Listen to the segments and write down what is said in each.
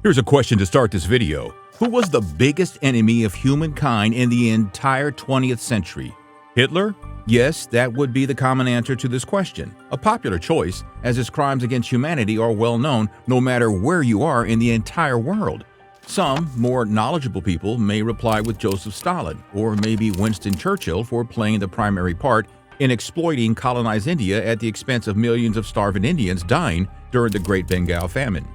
Here's a question to start this video. Who was the biggest enemy of humankind in the entire 20th century? Hitler? Yes, that would be the common answer to this question. A popular choice, as his crimes against humanity are well known no matter where you are in the entire world. Some more knowledgeable people may reply with Joseph Stalin, or maybe Winston Churchill for playing the primary part in exploiting colonized India at the expense of millions of starving Indians dying during the Great Bengal famine.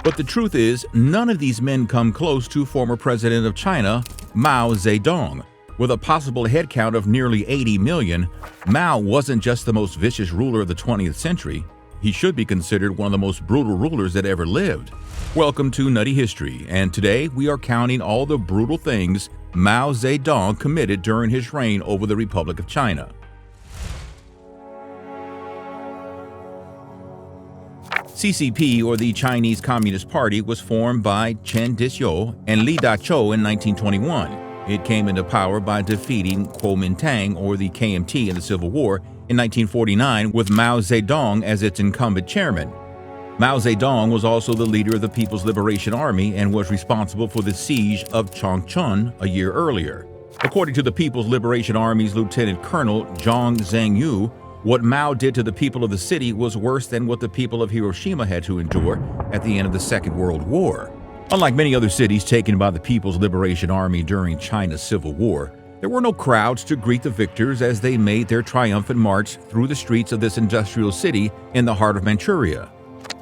But the truth is, none of these men come close to former president of China, Mao Zedong. With a possible headcount of nearly 80 million, Mao wasn't just the most vicious ruler of the 20th century. He should be considered one of the most brutal rulers that ever lived. Welcome to Nutty History, and today we are counting all the brutal things Mao Zedong committed during his reign over the Republic of China. CCP, or the Chinese Communist Party, was formed by Chen Dishyo and Li Dachou in 1921. It came into power by defeating Kuomintang, or the KMT, in the Civil War in 1949 with Mao Zedong as its incumbent chairman. Mao Zedong was also the leader of the People's Liberation Army and was responsible for the Siege of Chongqing a year earlier. According to the People's Liberation Army's Lieutenant Colonel Zhang Zhengyu, what Mao did to the people of the city was worse than what the people of Hiroshima had to endure at the end of the Second World War. Unlike many other cities taken by the People's Liberation Army during China's Civil War, there were no crowds to greet the victors as they made their triumphant march through the streets of this industrial city in the heart of Manchuria.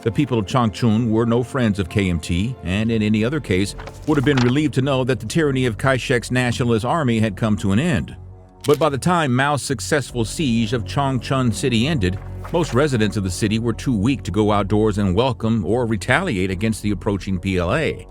The people of Chongqing were no friends of KMT, and in any other case would have been relieved to know that the tyranny of Kai-shek's nationalist army had come to an end. But by the time Mao's successful siege of Chongqing city ended, most residents of the city were too weak to go outdoors and welcome or retaliate against the approaching PLA.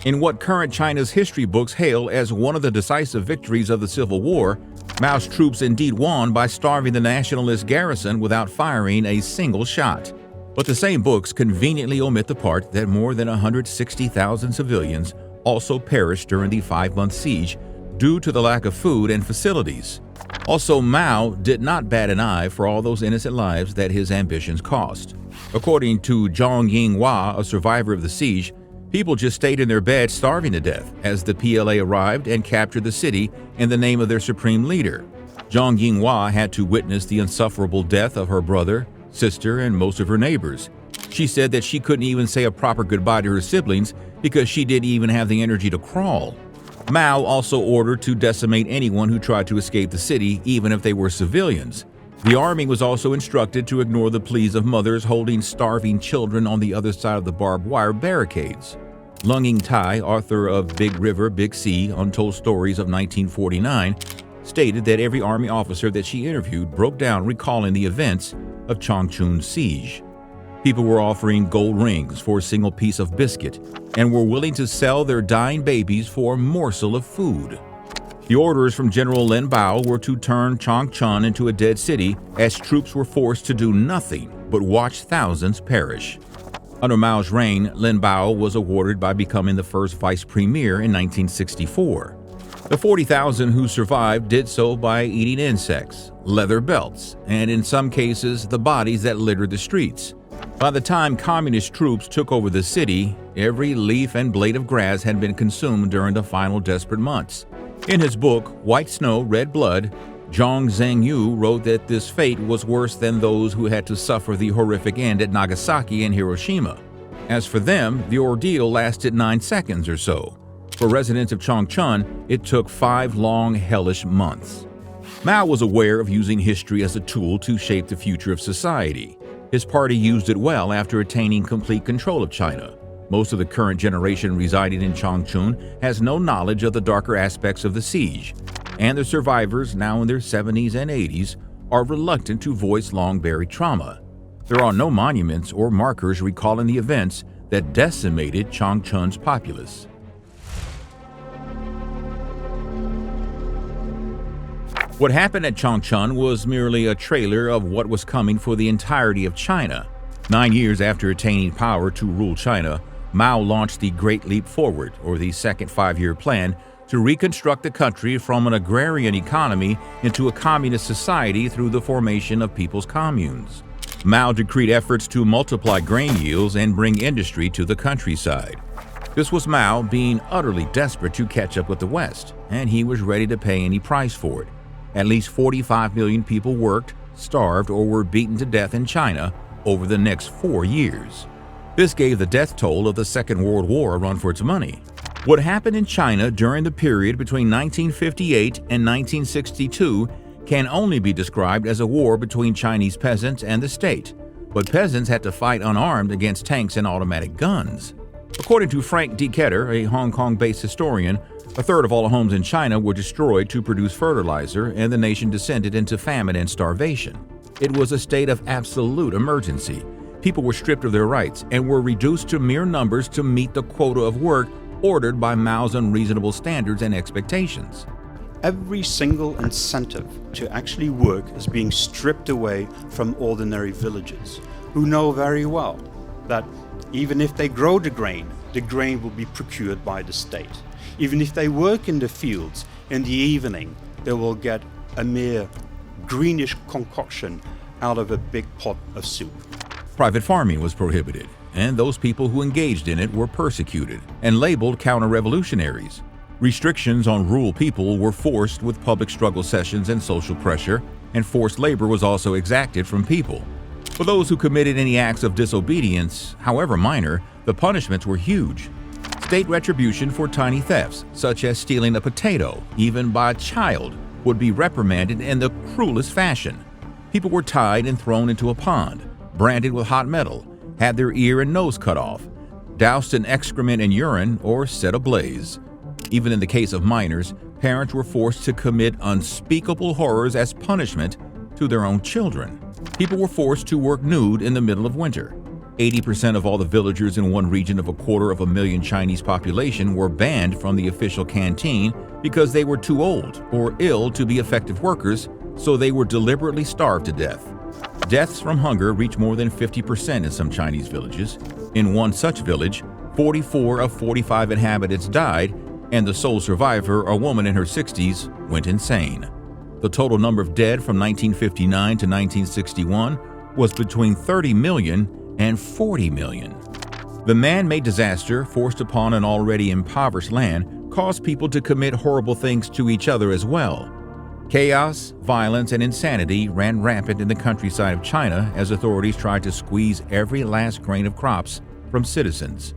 In what current China's history books hail as one of the decisive victories of the Civil War, Mao's troops indeed won by starving the nationalist garrison without firing a single shot. But the same books conveniently omit the part that more than 160,000 civilians also perished during the 5-month siege due to the lack of food and facilities. Also, Mao did not bat an eye for all those innocent lives that his ambitions cost. According to Zhang Yinghua, a survivor of the siege, people just stayed in their beds starving to death as the PLA arrived and captured the city in the name of their supreme leader. Zhang Yinghua had to witness the insufferable death of her brother, sister, and most of her neighbors. She said that she couldn't even say a proper goodbye to her siblings because she didn't even have the energy to crawl. Mao also ordered to decimate anyone who tried to escape the city, even if they were civilians. The army was also instructed to ignore the pleas of mothers holding starving children on the other side of the barbed wire barricades. Lung Ying-tai, author of Big River, Big Sea, Untold Stories of 1949, stated that every army officer that she interviewed broke down recalling the events of Chongqing's siege. People were offering gold rings for a single piece of biscuit and were willing to sell their dying babies for a morsel of food. The orders from General Lin Biao were to turn Chongqing into a dead city as troops were forced to do nothing but watch thousands perish. Under Mao's reign, Lin Biao was awarded by becoming the first vice premier in 1964. The 40,000 who survived did so by eating insects, leather belts, and in some cases the bodies that littered the streets. By the time communist troops took over the city, every leaf and blade of grass had been consumed during the final desperate months. In his book, White Snow, Red Blood, Zhang Zhengyu wrote that this fate was worse than those who had to suffer the horrific end at Nagasaki and Hiroshima. As for them, the ordeal lasted 9 seconds or so. For residents of Chongqing, it took 5 long, hellish months. Mao was aware of using history as a tool to shape the future of society. His party used it well after attaining complete control of China. Most of the current generation residing in Chongqing has no knowledge of the darker aspects of the siege, and the survivors, now in their 70s and 80s, are reluctant to voice long-buried trauma. There are no monuments or markers recalling the events that decimated Chongqing's populace. What happened at Chongqing was merely a trailer of what was coming for the entirety of China. 9 years after attaining power to rule China, Mao launched the Great Leap Forward, or the Second Five-Year Plan, to reconstruct the country from an agrarian economy into a communist society through the formation of people's communes. Mao decreed efforts to multiply grain yields and bring industry to the countryside. This was Mao being utterly desperate to catch up with the West, and he was ready to pay any price for it. At least 45 million people worked, starved, or were beaten to death in China over the next 4 years. This gave the death toll of the Second World War a run for its money. What happened in China during the period between 1958 and 1962 can only be described as a war between Chinese peasants and the state, but peasants had to fight unarmed against tanks and automatic guns. According to Frank D. Ketter, a Hong Kong-based historian, a third of all the homes in China were destroyed to produce fertilizer, and the nation descended into famine and starvation. It was a state of absolute emergency. People were stripped of their rights and were reduced to mere numbers to meet the quota of work ordered by Mao's unreasonable standards and expectations. Every single incentive to actually work is being stripped away from ordinary villagers, who know very well that even if they grow the grain will be procured by the state. Even if they work in the fields, in the evening, they will get a mere greenish concoction out of a big pot of soup. Private farming was prohibited, and those people who engaged in it were persecuted and labeled counter-revolutionaries. Restrictions on rural people were forced with public struggle sessions and social pressure, and forced labor was also exacted from people. For those who committed any acts of disobedience, however minor, the punishments were huge. State retribution for tiny thefts, such as stealing a potato, even by a child, would be reprimanded in the cruelest fashion. People were tied and thrown into a pond, branded with hot metal, had their ear and nose cut off, doused in excrement and urine, or set ablaze. Even in the case of minors, parents were forced to commit unspeakable horrors as punishment to their own children. People were forced to work nude in the middle of winter. 80% of all the villagers in one region of 250,000 Chinese population were banned from the official canteen because they were too old or ill to be effective workers, so they were deliberately starved to death. Deaths from hunger reached more than 50% in some Chinese villages. In one such village, 44 of 45 inhabitants died, and the sole survivor, a woman in her 60s, went insane. The total number of dead from 1959 to 1961 was between 30 million and 40 million. The man-made disaster forced upon an already impoverished land caused people to commit horrible things to each other as well. Chaos, violence, and insanity ran rampant in the countryside of China as authorities tried to squeeze every last grain of crops from citizens.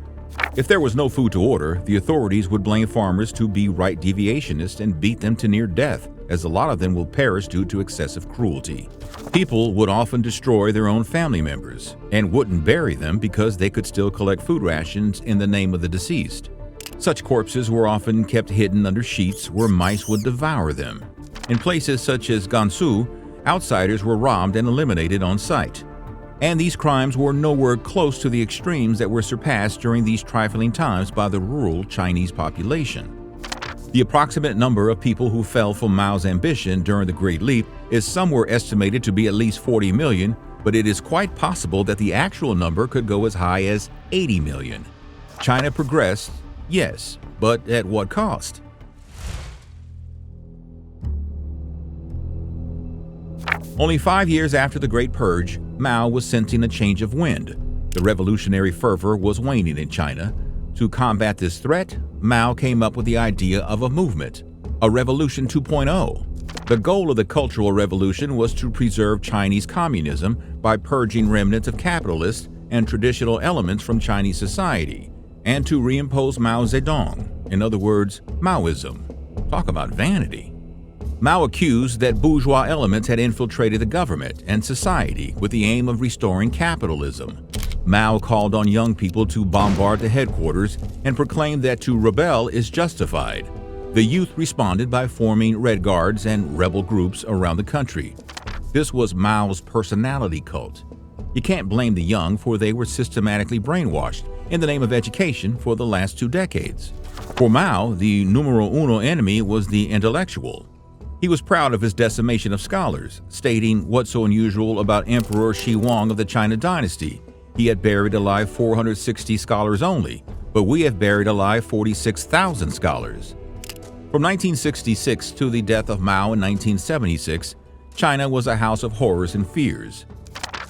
If there was no food to order, the authorities would blame farmers to be right deviationists and beat them to near death, as a lot of them will perish due to excessive cruelty. People would often destroy their own family members and wouldn't bury them because they could still collect food rations in the name of the deceased. Such corpses were often kept hidden under sheets where mice would devour them. In places such as Gansu, outsiders were robbed and eliminated on sight. And these crimes were nowhere close to the extremes that were surpassed during these trifling times by the rural Chinese population. The approximate number of people who fell for Mao's ambition during the Great Leap is somewhere estimated to be at least 40 million, but it is quite possible that the actual number could go as high as 80 million. China progressed, yes, but at what cost? Only 5 years after the Great Purge, Mao was sensing a change of wind. The revolutionary fervor was waning in China. To combat this threat, Mao came up with the idea of a movement, a Revolution 2.0. The goal of the Cultural Revolution was to preserve Chinese communism by purging remnants of capitalist and traditional elements from Chinese society, and to reimpose Mao Zedong, in other words, Maoism. Talk about vanity. Mao accused that bourgeois elements had infiltrated the government and society with the aim of restoring capitalism. Mao called on young people to bombard the headquarters and proclaimed that to rebel is justified. The youth responded by forming Red Guards and rebel groups around the country. This was Mao's personality cult. You can't blame the young, for they were systematically brainwashed in the name of education for the last 2 decades. For Mao, the numero uno enemy was the intellectual. He was proud of his decimation of scholars, stating what's so unusual about Emperor Shi Huang of the China dynasty. He had buried alive 460 scholars only, but we have buried alive 46,000 scholars. From 1966 to the death of Mao in 1976, China was a house of horrors and fears.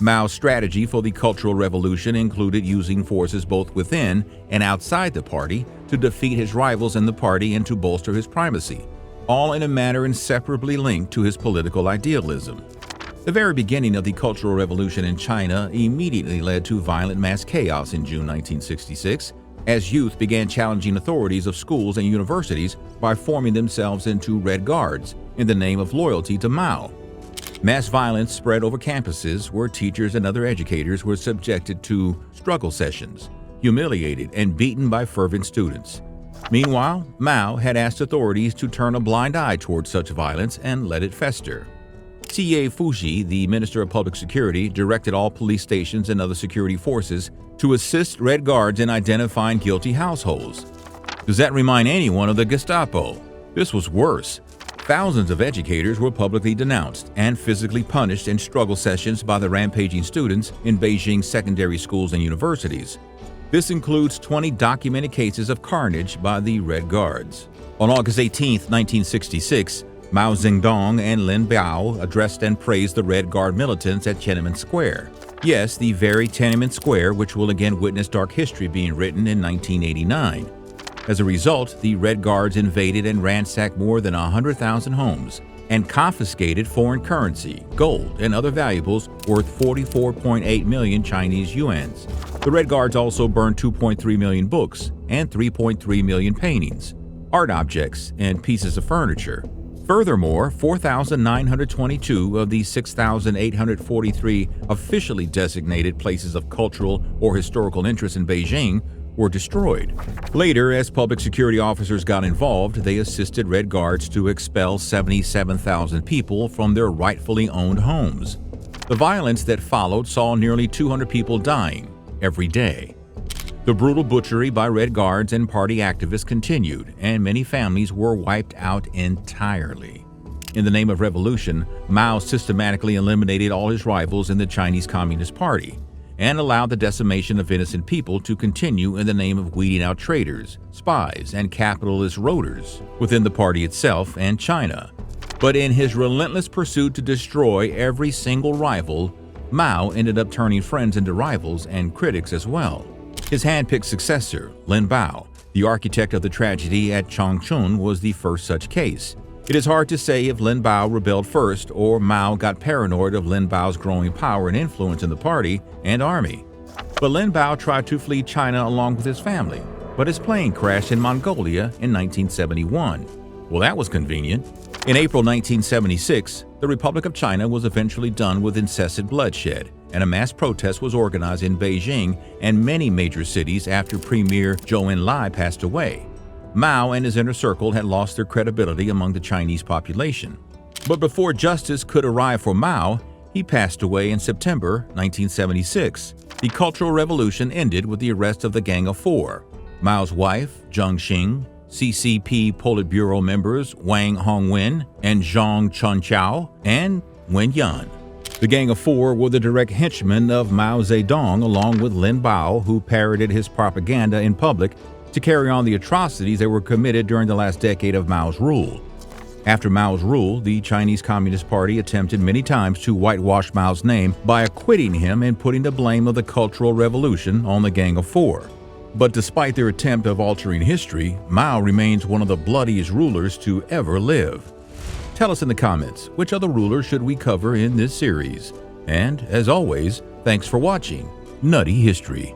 Mao's strategy for the Cultural Revolution included using forces both within and outside the party to defeat his rivals in the party and to bolster his primacy, all in a manner inseparably linked to his political idealism. The very beginning of the Cultural Revolution in China immediately led to violent mass chaos in June 1966, as youth began challenging authorities of schools and universities by forming themselves into Red Guards in the name of loyalty to Mao. Mass violence spread over campuses where teachers and other educators were subjected to struggle sessions, humiliated and beaten by fervent students. Meanwhile, Mao had asked authorities to turn a blind eye towards such violence and let it fester. Xie Fuji, the Minister of Public Security, directed all police stations and other security forces to assist Red Guards in identifying guilty households. Does that remind anyone of the Gestapo? This was worse. Thousands of educators were publicly denounced and physically punished in struggle sessions by the rampaging students in Beijing's secondary schools and universities. This includes 20 documented cases of carnage by the Red Guards. On August 18, 1966, Mao Zedong and Lin Biao addressed and praised the Red Guard militants at Tiananmen Square. Yes, the very Tiananmen Square which will again witness dark history being written in 1989. As a result, the Red Guards invaded and ransacked more than 100,000 homes and confiscated foreign currency, gold, and other valuables worth 44.8 million Chinese yuans. The Red Guards also burned 2.3 million books and 3.3 million paintings, art objects, and pieces of furniture. Furthermore, 4,922 of the 6,843 officially designated places of cultural or historical interest in Beijing were destroyed. Later, as public security officers got involved, they assisted Red Guards to expel 77,000 people from their rightfully owned homes. The violence that followed saw nearly 200 people dying every day. The brutal butchery by Red Guards and party activists continued, and many families were wiped out entirely. In the name of revolution, Mao systematically eliminated all his rivals in the Chinese Communist Party and allowed the decimation of innocent people to continue in the name of weeding out traitors, spies, and capitalist roaders within the party itself and China. But in his relentless pursuit to destroy every single rival, Mao ended up turning friends into rivals and critics as well. His hand-picked successor, Lin Biao, the architect of the tragedy at Chongqing, was the first such case. It is hard to say if Lin Biao rebelled first or Mao got paranoid of Lin Biao's growing power and influence in the party and army. But Lin Biao tried to flee China along with his family, but his plane crashed in Mongolia in 1971. Well, that was convenient. In April 1976, the Republic of China was eventually done with incessant bloodshed, and a mass protest was organized in Beijing and many major cities after Premier Zhou Enlai passed away. Mao and his inner circle had lost their credibility among the Chinese population. But before justice could arrive for Mao, he passed away in September 1976. The Cultural Revolution ended with the arrest of the Gang of Four: Mao's wife, Jiang Xing, CCP Politburo members Wang Hongwen and Zhang Chunqiao, and Wen Yan. The Gang of Four were the direct henchmen of Mao Zedong, along with Lin Biao, who parroted his propaganda in public to carry on the atrocities that were committed during the last decade of Mao's rule. After Mao's rule, the Chinese Communist Party attempted many times to whitewash Mao's name by acquitting him and putting the blame of the Cultural Revolution on the Gang of Four. But despite their attempt of altering history, Mao remains one of the bloodiest rulers to ever live. Tell us in the comments, which other ruler should we cover in this series? And, as always, thanks for watching Nutty History.